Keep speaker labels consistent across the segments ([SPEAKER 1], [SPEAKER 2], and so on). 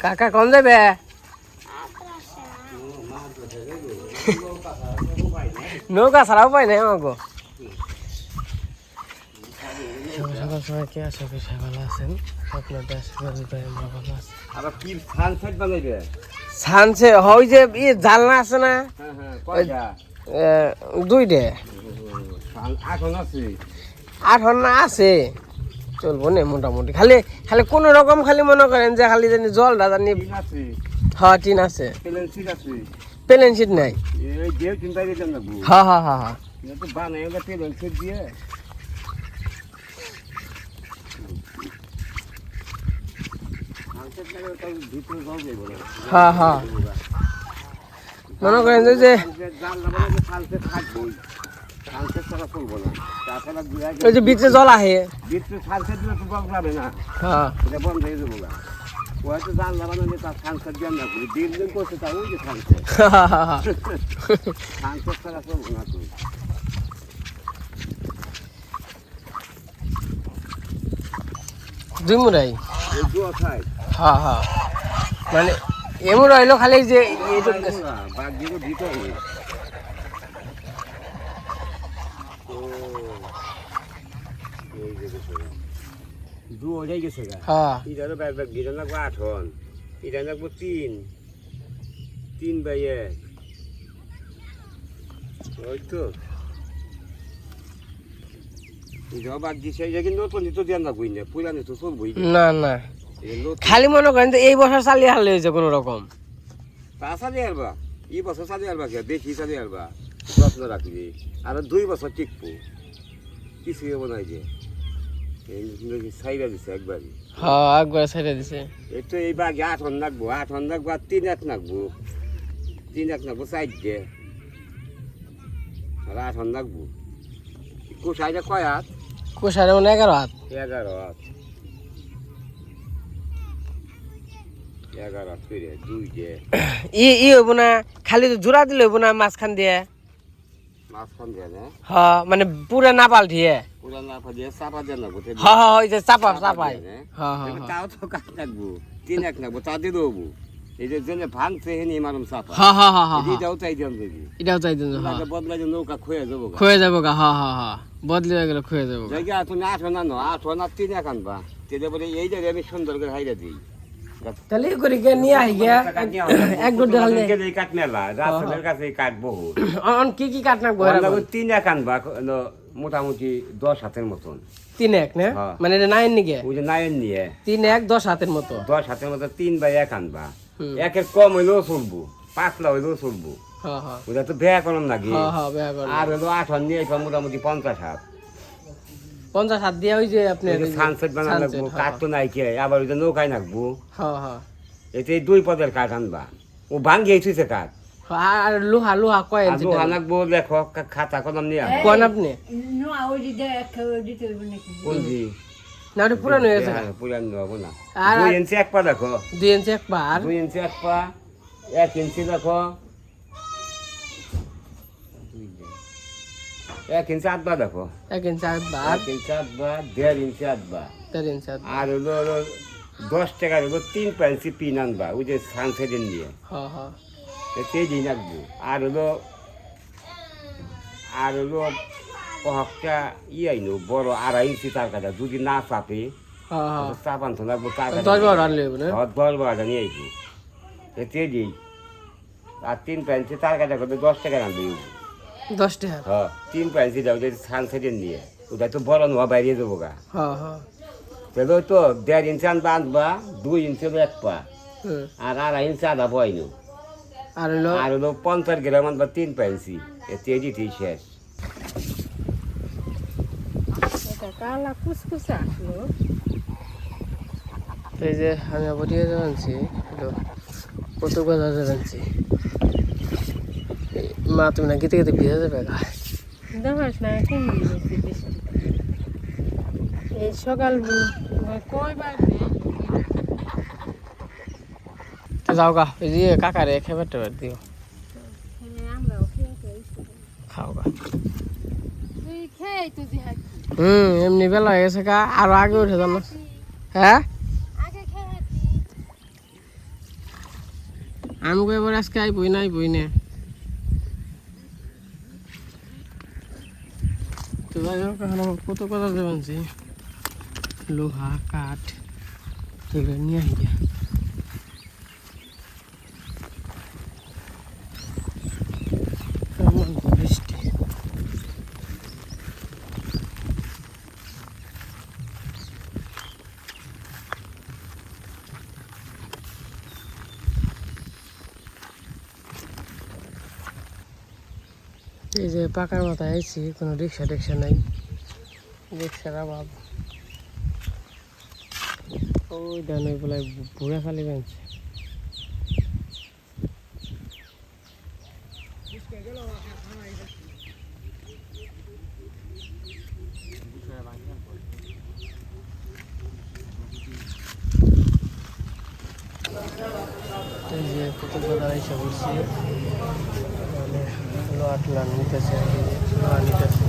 [SPEAKER 1] কাকা কোন যাবে নৌকা ছাড়াও পাই নাই আমাকে সকাল সময় কে আছে বিষয় ভালো আছেন আপনাদের আশীর্বাদ আমরা ভালো আছি
[SPEAKER 2] আবার কি সানসেট বানাইবে
[SPEAKER 1] সানসেট হয় যে জালনা আছে না
[SPEAKER 2] কয়টা
[SPEAKER 1] দুইটা
[SPEAKER 2] এখন আছে
[SPEAKER 1] 8 না আছে চলবো না মোটামুটি খালি খালি কোন রকম খালি মনে করেন যে খালি জানি জলটা জানি
[SPEAKER 2] আছে
[SPEAKER 1] হ্যাঁ টিন আছে
[SPEAKER 2] প্লেন সিট আছে
[SPEAKER 1] প্লেন সিট নাই
[SPEAKER 2] এই যে চিন্তা দিতেন না
[SPEAKER 1] হ্যাঁ হ্যাঁ হ্যাঁ হ্যাঁ
[SPEAKER 2] তো বানাই ওটা প্লেন সিট দিয়ে সানসেট লাগে তো ভিতরে জল যাইব না
[SPEAKER 1] হ্যাঁ হ্যাঁ মনে করেন যে
[SPEAKER 2] জাল লাগালে সানসেট থাকবে সানসেট ছাড়া চলবো না তাছাড়া
[SPEAKER 1] ওই যে ভিতরে জল আহে
[SPEAKER 2] ভিতরে সানসেট দিলে তো জল যাবে না
[SPEAKER 1] হ্যাঁ
[SPEAKER 2] এটা বন্ধ হয়ে যাবো গা হয়তো জাল লাগানো তার সানসেট দিয়ে না করি দিন করছে তা ওই যে সানসেট সানসেট ছাড়া চলবো না তুই
[SPEAKER 1] দুই মুরাই
[SPEAKER 2] এই জুয়া খাই
[SPEAKER 1] হ্যাঁ হ্যাঁ মানে এমন রইলো খালি যে
[SPEAKER 2] বাঘ দিয়ে ভিতরে দু হয়ে গেছে গা
[SPEAKER 1] হ্যাঁ
[SPEAKER 2] এটা তো ব্যাগ ব্যাগ গিয়ে লাগবো 8 হন এটা লাগবো 3 বাই 1 ওই তো এটা বাঘ দিছে এটা কিন্তু নতুন তো দেন না কই না পুরানো তো চলবই
[SPEAKER 1] না না খালি মনে করেন যে এই বছর চালিয়ে হারলে হয়েছে কোনো রকম
[SPEAKER 2] তা চালিয়ে আলবা এই বছর চালিয়ে আলবা কে বেশি চালিয়ে আলবা যত্ন রাখবি আর 2 বছর টিকবো কিছু হবো না যে সাইডা দিছে একবারই
[SPEAKER 1] হ্যাঁ একবার ছেড়ে দিছে
[SPEAKER 2] এই তো এই বাঘে 8 হন লাগবো 8 হন লাগবো আর 3 এক লাগবো 3 এক লাগবো সাইড দে আর 8 হন লাগবো কোষাইটা কয় হাত
[SPEAKER 1] কোষারে মনে 11 হাত
[SPEAKER 2] 11 হাত 11 হাত করে 2 দে
[SPEAKER 1] ই হইব না খালি তো জোড়া দিলে হইব না মাঝখান দিয়ে
[SPEAKER 2] মাঝখান দিয়ে না
[SPEAKER 1] হ্যাঁ মানে পুরা না পাল্টিয়ে
[SPEAKER 2] পুরা না দিয়ে চাপা দেন না গোটে
[SPEAKER 1] হ্যাঁ হ্যাঁ ওই যে চাপা চাপাই হ্যাঁ হ্যাঁ
[SPEAKER 2] তাও তো কাট লাগবো 3 এক লাগবো তা দিয়ে দেবো এই যে জেনে ভাঙছে হেনি মারুম চাপা
[SPEAKER 1] হ্যাঁ হ্যাঁ হ্যাঁ হ্যাঁ
[SPEAKER 2] এটাও চাই দেন দিবি
[SPEAKER 1] এটাও চাই দিন হ্যাঁ
[SPEAKER 2] বদলাই যে নৌকা খয়ে যাবো
[SPEAKER 1] খুয়ে যাবো গা হ্যাঁ হ্যাঁ হ্যাঁ বদলি হয়ে গেলে খুয়ে যাবো
[SPEAKER 2] জায়গা তুমি 8 না 8 না 3 এক আনবা তেলে বলে এই জায়গায় আমি সুন্দর করে হাইরা দিই
[SPEAKER 1] তাহলে করি কে নিয়ে আই গিয়া এক গোট দেখাল নে
[SPEAKER 2] এই কাট মেলা রাস্তার কাছে কাট বহু
[SPEAKER 1] অন কি কি কাট না গোরা
[SPEAKER 2] 3 এক আনবা মোটামুটি 10 হাতের মতন
[SPEAKER 1] 3 এক না মানে এটা নাইন নিকে
[SPEAKER 2] ওই যে নাইন নিয়ে
[SPEAKER 1] 3 এক 10 হাতের মতো
[SPEAKER 2] 10 হাতের মতো 3 বাই 1 আনবা একের কম হইলেও চলবো 5 লা হইলেও চলবো
[SPEAKER 1] হ্যাঁ হ্যাঁ
[SPEAKER 2] ওটা তো বেয়া করম নাকি
[SPEAKER 1] হ্যাঁ হ্যাঁ বেয়া করলাম
[SPEAKER 2] আর হলো 8 হন নিয়ে মোটামুটি 50 হাত
[SPEAKER 1] 50 হাত দিয়া ওই যে আপনি
[SPEAKER 2] সানসেট বানানো লাগবো কাঠ তো নাই কে আবার ওই যে নৌকায় নাকবো
[SPEAKER 1] হ্যাঁ হ্যাঁ
[SPEAKER 2] এতে 2 পদের কাঠ আনবা ও ভাঙ্গি এসেছে কাঠ
[SPEAKER 1] আর লোহা লোহা কয়
[SPEAKER 2] আর লোহা নাকবো দেখো খাতা কলম নিয়ে
[SPEAKER 1] কোন আপনি
[SPEAKER 3] নোয়া ওই যে দিতে হবে নাকি
[SPEAKER 2] কোন জি
[SPEAKER 1] না ওটা পুরানো হয়ে গেছে
[SPEAKER 2] পুরান হবো না
[SPEAKER 1] আর
[SPEAKER 2] 2 ইঞ্চি এক পা দেখো
[SPEAKER 1] 2 ইঞ্চি এক পা আর
[SPEAKER 2] 2 ইঞ্চি এক পা 1 ইঞ্চি দেখো 1 ইঞ্চি 8 বা দেখো
[SPEAKER 1] 1 ইঞ্চি আর
[SPEAKER 2] 1 ইঞ্চি 8 বা 1.5 ইঞ্চি 8 বা
[SPEAKER 1] 3 ইঞ্চি
[SPEAKER 2] আর হলো 10 টাকা হলো 3 পেন্সি পিন আনবা ওই যে সানসেটের নিয়ে
[SPEAKER 1] হ্যাঁ হ্যাঁ
[SPEAKER 2] সেই দিন রাখবো আর হলো কয়েকটা আইনো বড় 2.5 ইঞ্চি তার কাটা যদি না চাপে
[SPEAKER 1] হ্যাঁ হ্যাঁ
[SPEAKER 2] চাপান তো লাগবো তার
[SPEAKER 1] 10 আনলে হবে না
[SPEAKER 2] 10 বারোটা নিয়ে আইবো এতে দিই আর 3 পেন্সি তার কাটা করতে 10 টাকা আনবে
[SPEAKER 1] 10 টাকা
[SPEAKER 2] হ্যাঁ 3 পেন্সি দাও যে সানসেটের নিয়ে ওটা তো বড় নোয়া বাইরে যাবো গা
[SPEAKER 1] হ্যাঁ হ্যাঁ
[SPEAKER 2] তাহলে তো 1.5 ইঞ্চি আনবা 2 ইঞ্চি এক পা
[SPEAKER 1] হুম
[SPEAKER 2] আর 2.5 ইঞ্চি আধা বইনো
[SPEAKER 1] আর
[SPEAKER 2] হলো 50 গ্রাম আনবা 3 পেন্সি এতে দিতেই শেষ
[SPEAKER 3] এটা কালা কুসকুসে আসলো
[SPEAKER 1] এই যে আমি বটিয়ে যাচ্ছি কত কথা যাচ্ছি মা তুমি না গেতে গেতে ভিজে যাবে গা
[SPEAKER 3] দেখাস না কমে গেছে বৃষ্টি এই সকাল কয়বার
[SPEAKER 1] তো যাও গা এই যে কাকারে খেবার টেবার দিও
[SPEAKER 3] আমরাও খেয়ে
[SPEAKER 1] খাও গা
[SPEAKER 3] তুই খেয়ে তো দিহা
[SPEAKER 1] এমনি বেলা হয়ে গেছে গা আরো আগে উঠে যান না হ্যাঁ
[SPEAKER 3] আগে খেয়ে
[SPEAKER 1] আমাকে এবার আজকে আইবই না তো যাই হোক এখন আমার কত কথা জানছি লোহা কাঠ এগুলো নিয়ে আসি বৃষ্টি এই যে পাকার মাথায় আইছি কোনো রিক্সা টিক্সা নাই রিক্সার অভাব ওই ডান ওই বলে বুড়া খালি বেঞ্চ এই যে কত বাজার এসে বলছি লোহা টোলা নিতেছে লোহা নিতেছে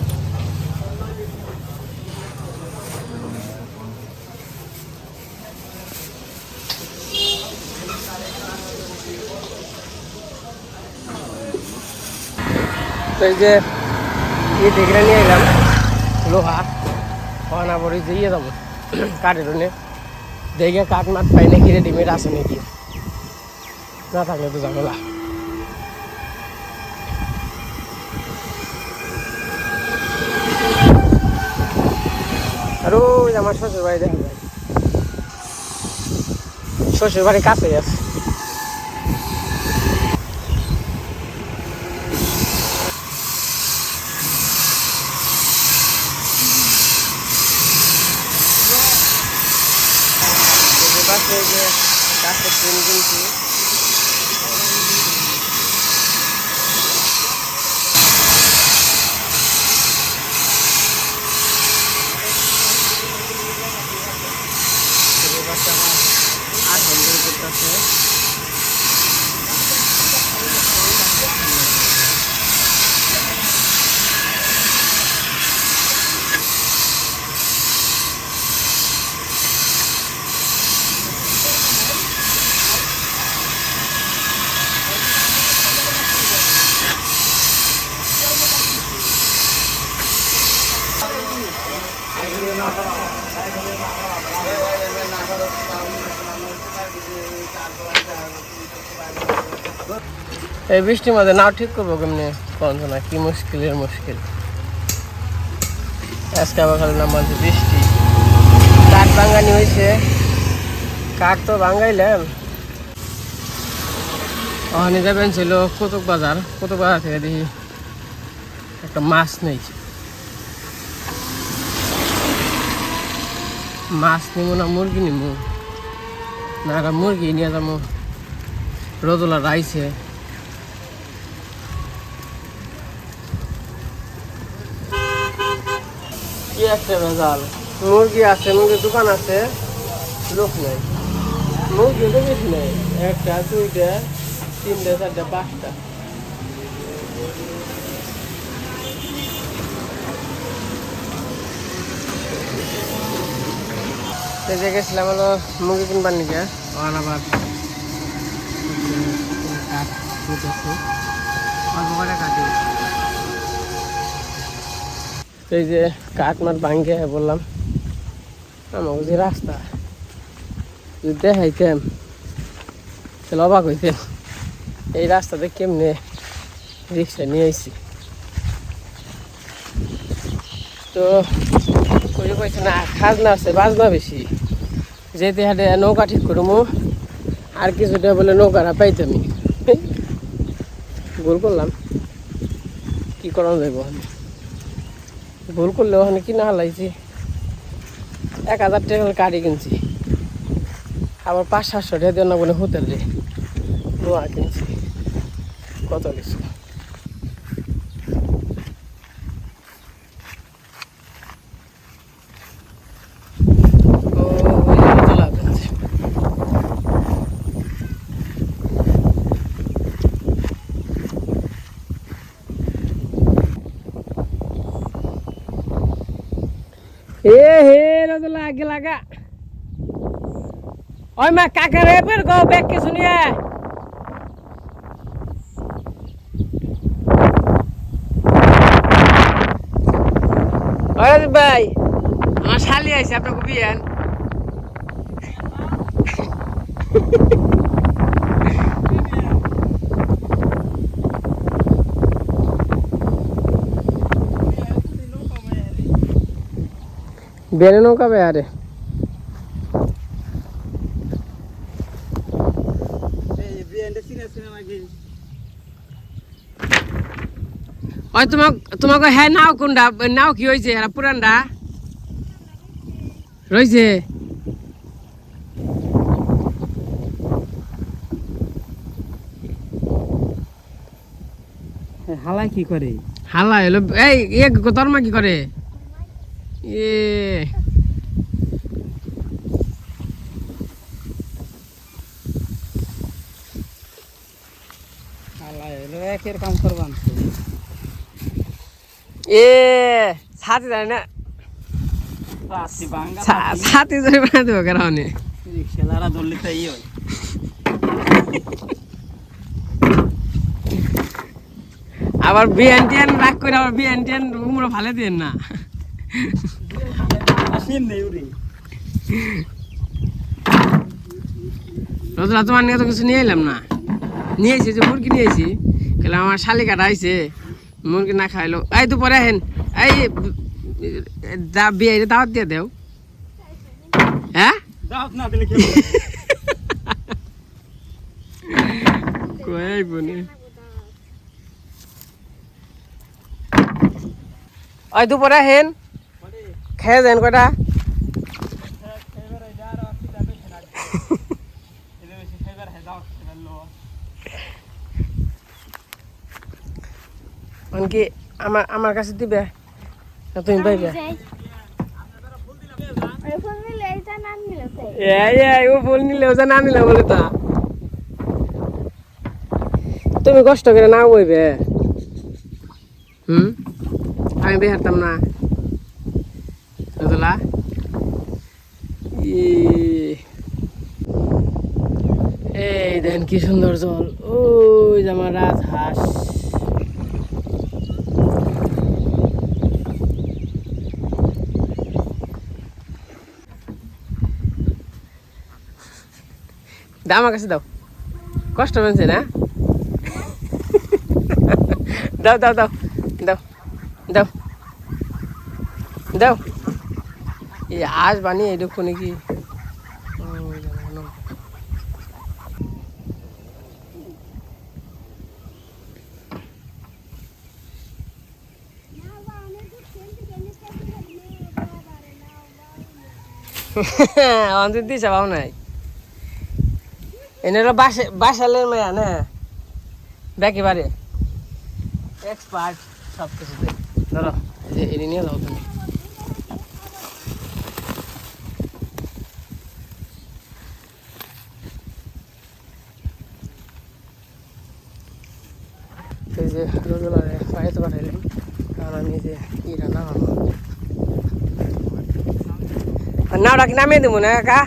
[SPEAKER 1] তো এই যে দেখে নিয়ে এলাম লোহা না পরে যে ইয়ে যাবো কাঠের দেখে কাঠ মাঠ পাই নাকি রেডিমেড আছে নাকি না থাকলে তো যাবো না আর ওই আমার শ্বশুর বাড়ি দেখা যায় শ্বশুর বাড়ির কাছেই আছে পাশে যে গাছের ট্রেন কিনছি আমার 8 ঘন্টার করতেছে এই বৃষ্টির মধ্যে নাও ঠিক করবো কেমনি কোন না কি মুশকিলের মুশকিল আজকে আবার খালি নাম বলছে বৃষ্টি কাঠ ভাঙানি হয়েছে কাঠ তো ভাঙাইলাম ওখানে যাবেন ছিল কতক বাজার থেকে দেখি একটা মাছ নিয়েছি মাছ নিব না মুরগি নিব না একটা মুরগি নিয়ে যাবো রোদলা রাইছে কি একটা ভেজাল মুরগি আছে মুরগির দোকান আছে লোক নেই মুরগি তো বেশি নেই 1টা 2টা 3টা 4টা 5টা গেছিলাম হলো মুরগি কিনবার নিকে আবার এই যে কাঠ মাঠ ভাঙ্গে বললাম আমাকে যে রাস্তা যদি দেখাইতাম তাহলে অবাক হইতেন এই রাস্তাতে কেমনে রিক্সা নিয়ে আইছি তো কইছে না খাজনা আছে বাজনা বেশি যেতে হাটে নৌকা ঠিক করবো আর কিছুটা বলে নৌকাটা পাইতামি ভুল করলাম কি করানো যাইব ভুল করলে ওখানে কিনা হালাইছি 1000 টাকা কাঠি কিনছি আবার 500-700 টাকা দিয়ে না বলে হোটেল রে লোহা কিনছি কত কিছু आगे लगा ओए मैं क्या कर रहे फिर गो बैग के सुनिए আইছে আপনাকে বিয়েন বেরে নৌকা বে আরে ওই তোমাকে হ্যাঁ নাও কোনটা নাও কি হয়েছে এরা পুরানটা রয়েছে
[SPEAKER 4] হালাই কি করে
[SPEAKER 1] হালা এলো এই তরমা কি করে এ
[SPEAKER 4] হালাই হলো একের কাম করবান
[SPEAKER 1] এ ছাতি জানে না
[SPEAKER 4] রাতি বাঙ্গা
[SPEAKER 1] ছাতি ধরে বানা দেবো কারণে
[SPEAKER 4] রিক্সালারা ধরলে তাই হয়
[SPEAKER 1] আবার বিয়ান টিয়ান রাগ করে আবার বিয়ান টিয়ান উমরা ভালে দেন না
[SPEAKER 4] আসেন নেই উড়ি
[SPEAKER 1] রোজরা তোমার নিয়ে তো কিছু নিয়ে এলাম না নিয়ে এসেছি যে মুরগি নিয়ে এসেছি কেন আমার শালিকাটা আইছে মুরগি না খাইলো এই তো পরে হেন এই বিয়ে দাওয়াত দিয়ে দেও হ্যাঁ
[SPEAKER 4] দাওত না দিলে কি
[SPEAKER 1] কই বনে ওই দুপুরে হেন খেয়ে দেন কটা কি আমার কাছে দিবে না তুমি পাইবে ও ফুল নিলে ওজা না নিলে বলে তা তুমি কষ্ট করে না বইবে আমি বেহারতাম না বুঝলা এই দেন কি সুন্দর জল ওই যে আমার রাজহাঁস দাও আমার কাছে দাও কষ্ট পেয়েছে না দাও দাও দাও দাও দাও দাও এই আজ বানিয়ে এটুকু নাকি অন্তর দিয়েছে পাও নাই এনে বাসালের মেয়া না একেবারে এক্সপার্ট সব কিছুতে ধরো যে এনে নিয়ে যাও তুমি এই যে রোজলারে পাইতে পাঠাইলেন কারণ আমি যে কি রান্না করবো নাওটা কি নামিয়ে দেবো না কাকা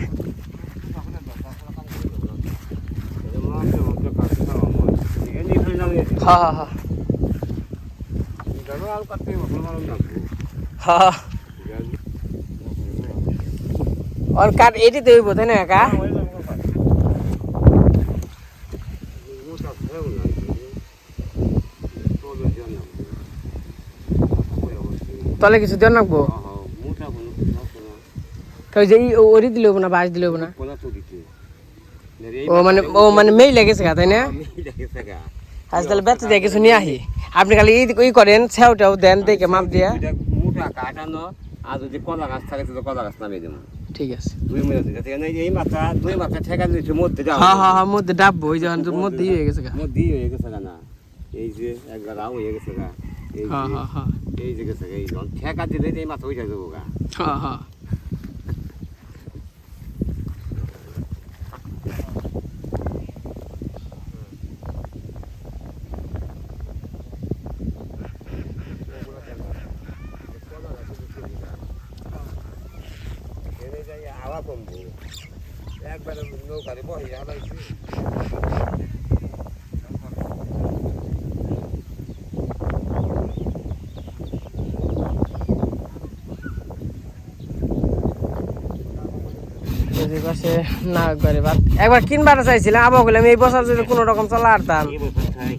[SPEAKER 1] হ্যাঁ হ্যাঁ হ্যাঁ হ্যাঁ और काट एटी तो ही बोलते ना का तले কিছু দেন নাকবো কই যে ওরি দিলেও না বাজ দিলেও না ও মানে মেই লাগেছে গা তাই না আজ তাহলে বেঁচে দিয়ে কিছু নিয়ে আহি আপনি খালি ই করেন ছাউটাও দেন দেখে মাপ দিয়া
[SPEAKER 2] মোটা কাটানো আর যদি কলা গাছ থাকে তো কলা গাছ নামিয়ে দেবো
[SPEAKER 1] ঠিক আছে
[SPEAKER 2] 2 মিনিট থেকে এই মাথা 2 মাথা ঠেকা দিয়েছে মধ্যে যাও
[SPEAKER 1] হ্যাঁ হ্যাঁ হ্যাঁ মধ্যে ডাববো ওই যখন মধ্যেই হয়ে গেছে গা
[SPEAKER 2] মধ্যেই হয়ে গেছে না এই যে একবার আও হয়ে গেছে গা এই
[SPEAKER 1] হ্যাঁ হ্যাঁ হ্যাঁ
[SPEAKER 2] এই যে গেছে এই যখন ঠেকা দিলে এই মাথা উঠে যাবো গা
[SPEAKER 1] হ্যাঁ হ্যাঁ
[SPEAKER 2] হাওয়া কমবো একবার নৌকারে বহি হালাইছি
[SPEAKER 1] যে পাশে না একবারে বাদ একবার কিনবার চাইছিলাম আবার বললাম এই বছর যদি কোনো রকম চালা আরতাম
[SPEAKER 2] এই বছর খাই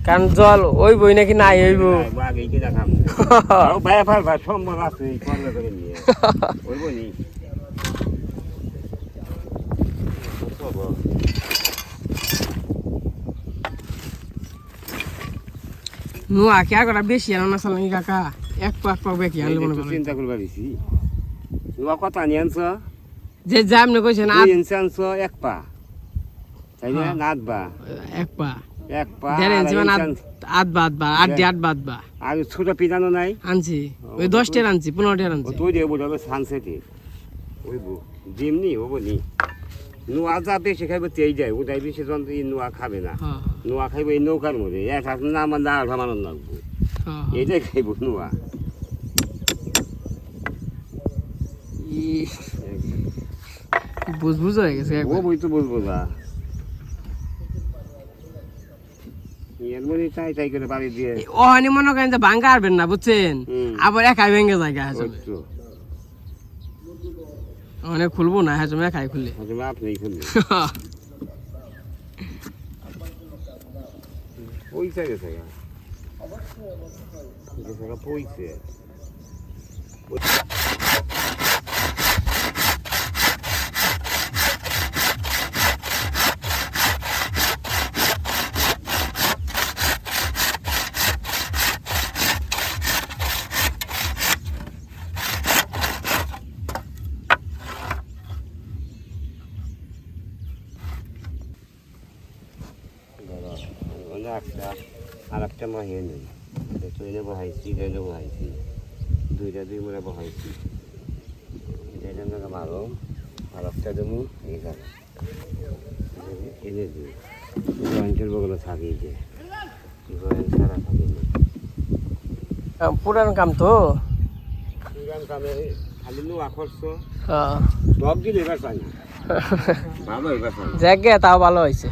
[SPEAKER 1] কারণ জল ওই বই নাকি নাই হইব
[SPEAKER 2] আগে কিনা খাম ভাই ভাই ভাই সম্ভব আছে করলে করে নিয়ে ওইব নি
[SPEAKER 1] নোয়া কে করা বেশি আনো না সালামি কাকা এক পাক বেশি আনলে মনে করেন
[SPEAKER 2] চিন্তা করবা দিছি নোয়া কত আনি আনছ
[SPEAKER 1] যে যা আপনি কইছেন
[SPEAKER 2] 2 ইঞ্চি আনছ এক পা তাই না নাত বা
[SPEAKER 1] এক পা
[SPEAKER 2] এক পা
[SPEAKER 1] 1.5 ইঞ্চি মানে আট বাদ বা আট বাদ বা
[SPEAKER 2] আর ছোট পিটানো নাই
[SPEAKER 1] আনছি ওই 10 টের আনছি 15 টের আনছি
[SPEAKER 2] তুই দিয়ে বলবে সানসেটে ওইবো জিমনি হবো নি নোয়া যা বেশি খাইবে তেই যায় ওটাই বেশি জন নোয়া খাবে না
[SPEAKER 1] হ্যাঁ
[SPEAKER 2] নোয়া খাইবে এই নৌকার মধ্যে এক হাত না আমার না ভামানো লাগবো
[SPEAKER 1] হ্যাঁ
[SPEAKER 2] এইটাই খাইব নোয়া
[SPEAKER 1] বুঝ হয়ে গেছে
[SPEAKER 2] ও বই তো বলবো না এর মধ্যে চাই চাই করে বাড়ি দিয়ে
[SPEAKER 1] ও হানি মনে করেন যে ভাঙ্গা আরবেন না বুঝছেন আবার একাই ভেঙে জায়গা আছে
[SPEAKER 2] ওই তো
[SPEAKER 1] অনেক খুলবো না হ্যাঁ তুমি একাই খুললে
[SPEAKER 2] তুমি আপনি খুললে পয়সা গেছে পয়সা আর একটা মাহিয়ে নেই ট্রেনে বহাইছি ট্রেনে বহাইছি দুই মনে বহাইছি এটা মারো আর একটা দেবো এইখানে এনে দিই জয়েন্টের বগলে থাকি যে জয়েন্ট ছাড়া থাকি না
[SPEAKER 1] পুরান কাম তো
[SPEAKER 2] পুরান কামে খালি নোয়া খরচ
[SPEAKER 1] হ্যাঁ
[SPEAKER 2] সব দিন এবার চাই না ভালো এবার চাই
[SPEAKER 1] জায়গা তাও ভালো হয়েছে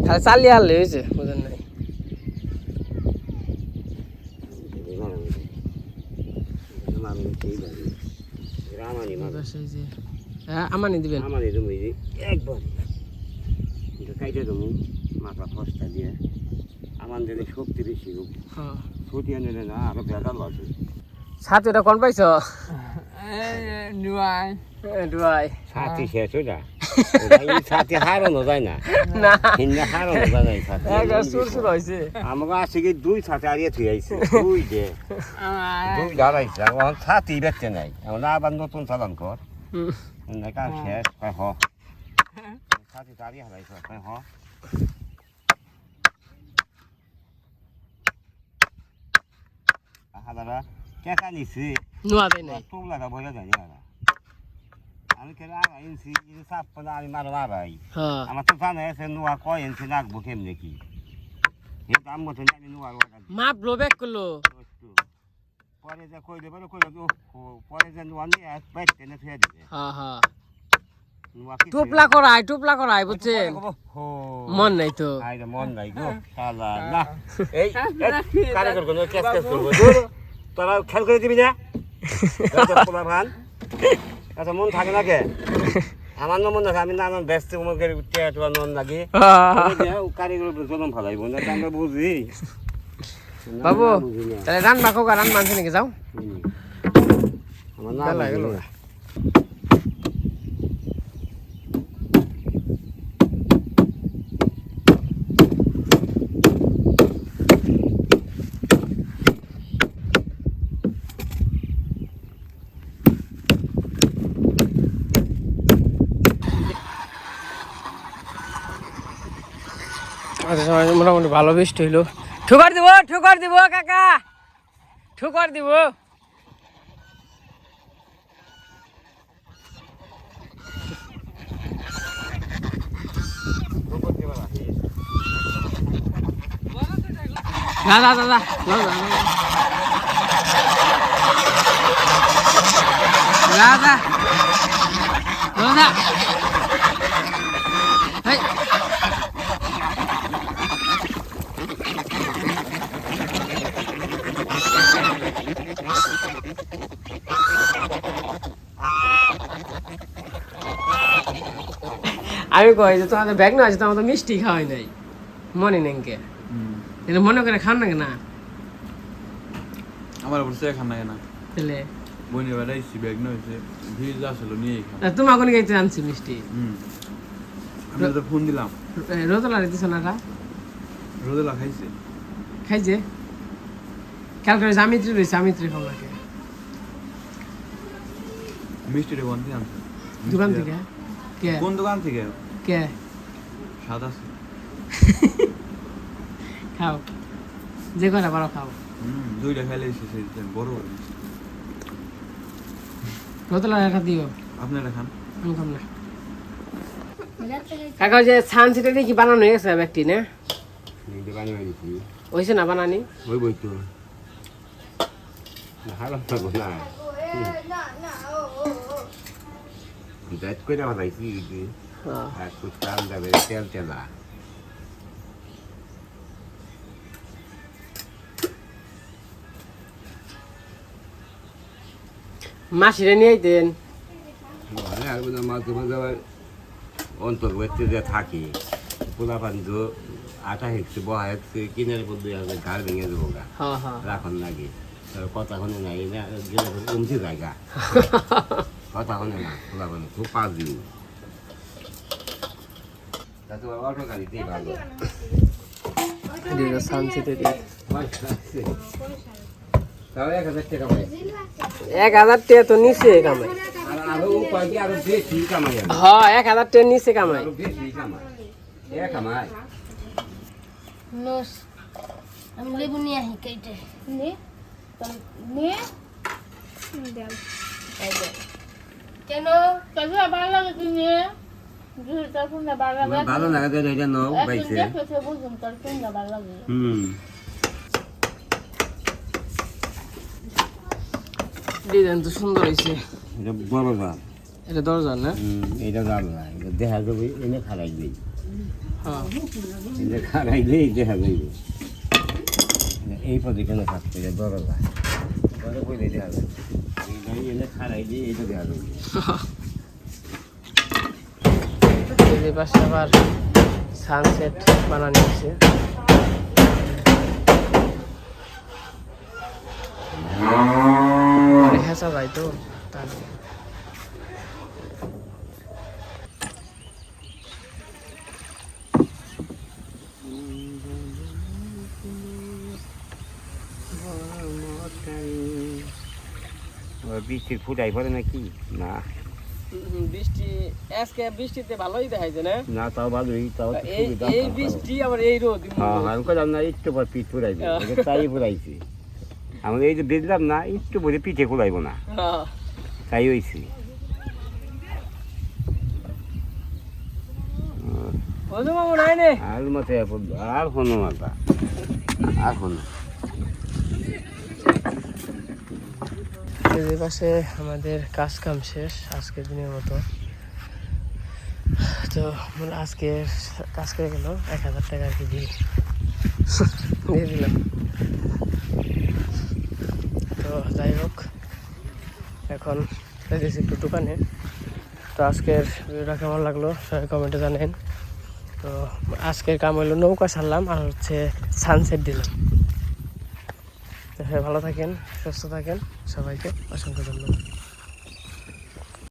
[SPEAKER 1] খালি চালিয়ে আনলে হয়েছে বুঝেন নাই হ্যাঁ আমানি দিবেন
[SPEAKER 2] আমাদের তুমি একবার কাইটে দেবো মাথা ফসটা দিয়ে আমাদের শক্তি বেশি হোক
[SPEAKER 1] হ্যাঁ
[SPEAKER 2] ছুটিয়ে নিলে না আরো ভেজাল আছে
[SPEAKER 1] ছাতুটা কোন পাইছ
[SPEAKER 4] নুয়াই
[SPEAKER 1] ডুয়াই
[SPEAKER 2] ছাতি শেষ হয়ে যা ছাতি হারানো যায় না
[SPEAKER 1] না
[SPEAKER 2] হিন্দা হারানো যায় না ছাতি
[SPEAKER 1] একবার সুর সুর হয়েছে
[SPEAKER 2] আমাকে আসে কি দুই ছাতি আরিয়ে থুই আইছে দুই যে দুই দাঁড়াইছে এখন ছাতি বেচতে নাই এখন আবার নতুন চালান কর দেখা শেষ হয় হ ছাতি দাঁড়িয়ে হারাইছ হয় হ হাজারা কেকা নিছি
[SPEAKER 1] নোয়া দেয় নাই
[SPEAKER 2] টুকলাটা বলে যায় না আমি কেন আইনছি চাপ না আমি মারো মারাই
[SPEAKER 1] হ্যাঁ
[SPEAKER 2] আমার তো জানা আছে নোয়া কয় ইঞ্চি রাখবো কেমনে কি এই দাম মতো আমি নোয়ার অর্ডার
[SPEAKER 1] মাপ লো ব্যাক করলো
[SPEAKER 2] পরে যে কই দেবে কই পরে যে নোয়া নিয়ে বাইক টেনে ফেলে দিবে
[SPEAKER 1] হ্যাঁ হ্যাঁ
[SPEAKER 2] নোয়া কি
[SPEAKER 1] টুপলা করাই বুঝছেন মন নাই তো
[SPEAKER 2] আইরে মন নাই গো শালা না এই কারিগর কোন কেস করব তোরা খেল করে দিবি না পোলা ভান আচ্ছা মন থাকে না কে আমার মন থাকে আমি নানান ব্যস্ত উমকের টিয়া নন লাগে কারিগর জনম ফলাইব না আমরা বুঝি
[SPEAKER 1] বাবু তাহলে রান মাখো রান মানছে নাকি যাও
[SPEAKER 2] আমার না লাগলো
[SPEAKER 1] আচ্ছা মোটামুটি ভালো বৃষ্টি হইলো ঠুকার দিব কাকা ঠুকার দিব দাদা দাদা দাদা দাদা hey আমি কই যে তোমাদের ব্যাগ না আছে তোমাদের মিষ্টি খাওয়াই নাই মনে নেই কে তাহলে মনে করে খান না না
[SPEAKER 5] আমার অবশ্যই খান না কেন
[SPEAKER 1] তাহলে
[SPEAKER 5] বইনে বেড়াইছি ব্যাগ নয়েছে ভিজ আসলো নিয়ে খান
[SPEAKER 1] তোমার কোনো গাইতে আনছি মিষ্টি
[SPEAKER 5] আমি তো ফোন দিলাম
[SPEAKER 1] রোদলা দিতেছ না
[SPEAKER 5] রোদেলা খাইছে
[SPEAKER 1] খাইছে খেয়াল করে জামিত্রি রয়েছে জামিত্রি খাও নাকি
[SPEAKER 5] মিষ্টিটা কোন থেকে আনছে
[SPEAKER 1] দোকান থেকে কে
[SPEAKER 5] কোন দোকান থেকে
[SPEAKER 1] কে
[SPEAKER 5] স্বাদ আছে
[SPEAKER 1] খাও যে কটা পারো খাও
[SPEAKER 5] দুইটা খাইলে এসেছে বড় বড় মিষ্টি।
[SPEAKER 1] রোদলা একটা দিও
[SPEAKER 5] আপনারা খান
[SPEAKER 1] আমি খাম না কাকা যে ছানছিটা দিয়ে কি বানানো হয়ে গেছে ব্যক্তি না
[SPEAKER 2] বানিয়ে দিচ্ছি
[SPEAKER 1] হয়েছে না বানানি
[SPEAKER 2] ওই বই তো হারাম থাকবো না ডাইট করে বানাইছি একটু চাল দেবে তেল তেলা
[SPEAKER 1] মাসিরে নিয়ে আইতেন
[SPEAKER 2] মাঝে মাঝে আবার অন্তর্বর্তী যে থাকি পোলা পানি তো আটা হেঁকছে বহা হেঁকছে কিনারে পদ্ধতি আছে ঘাড় ভেঙে দেবো গা
[SPEAKER 1] হ্যাঁ হ্যাঁ
[SPEAKER 2] রাখন লাগে কথা শুনে নাই না গেলে কমছে জায়গা কথা শুনে না পোলা পানি খুব পাঁচ দিন তাতে অল্প গাড়িতেই ভালো
[SPEAKER 1] ছানছিটা দিয়ে
[SPEAKER 2] তাও 1,000 টাকা পাই
[SPEAKER 1] 1,000 টাকা তো নিচে কামাই
[SPEAKER 2] আর আরো উপায় কি আরো বেশি কামাই আমি।
[SPEAKER 1] হ্যাঁ 1,000 টাকা নিচে কামাই
[SPEAKER 2] আরো বেশি কামাই কামাই
[SPEAKER 3] নস আমি লেবু নিয়ে আহি কেটে নে নিয়ে দেন কেন কাজু ভালো লাগে কি নিয়ে জুতা ফুলটা ভালো লাগে
[SPEAKER 2] ভালো লাগে তো এটা নাও পাইছে
[SPEAKER 3] দেখতে বুঝুন তোর কোনটা ভালো লাগে
[SPEAKER 1] ডিজাইন তো সুন্দর হয়েছে
[SPEAKER 2] এটা বড় জাল
[SPEAKER 1] এটা দরজা না
[SPEAKER 2] এটা জাল না এটা দেখা যাবে এনে খারাই দিই
[SPEAKER 1] হ্যাঁ
[SPEAKER 2] এটা খারাই দিই দেখা যাবে এই পদে কেন থাকছে এটা দরজা বড় করে দেখা যাবে এই এনে খারাই দিই এটা দেখা যাবে
[SPEAKER 1] এই পাশে আবার সানসেট বানানো হয়েছে হেঁচা যায় তো তার
[SPEAKER 2] বৃষ্টির ফুটাই পড়ে নাকি না
[SPEAKER 1] বৃষ্টি আজকে বৃষ্টিতে ভালোই দেখাইছে না
[SPEAKER 2] না তাও ভালোই তাও তো
[SPEAKER 1] এই
[SPEAKER 2] সুবিধা
[SPEAKER 1] এই বৃষ্টি আবার এই রোদ
[SPEAKER 2] হ্যাঁ আমি করলাম না একটু পর পিঠ ফুরাইবে এটা তাই ফুরাইছি আমি এই যে বেচলাম না একটু পরে পিঠে ফুরাইব না
[SPEAKER 1] হ্যাঁ
[SPEAKER 2] তাই হয়েছি
[SPEAKER 1] ওজো মামু নাই নে
[SPEAKER 2] আর মাথায় আর হনো মাথা আর হনো
[SPEAKER 1] এই পাশে আমাদের কাজ কাম শেষ আজকের দিনের মতো তো আজকের কাজ করে গেল 1,000 টাকা আর কি দিয়ে দিলাম তো যাই হোক এখন গেছি একটু দোকানে তো আজকের ভিডিওটা কেমন লাগলো সবাই কমেন্টে জানেন তো আজকের কাম হলো নৌকা ছাড়লাম আর হচ্ছে সানসেট দিলাম তো সবাই ভালো থাকেন সুস্থ থাকেন সবাইকে অসংখ্য ধন্যবাদ।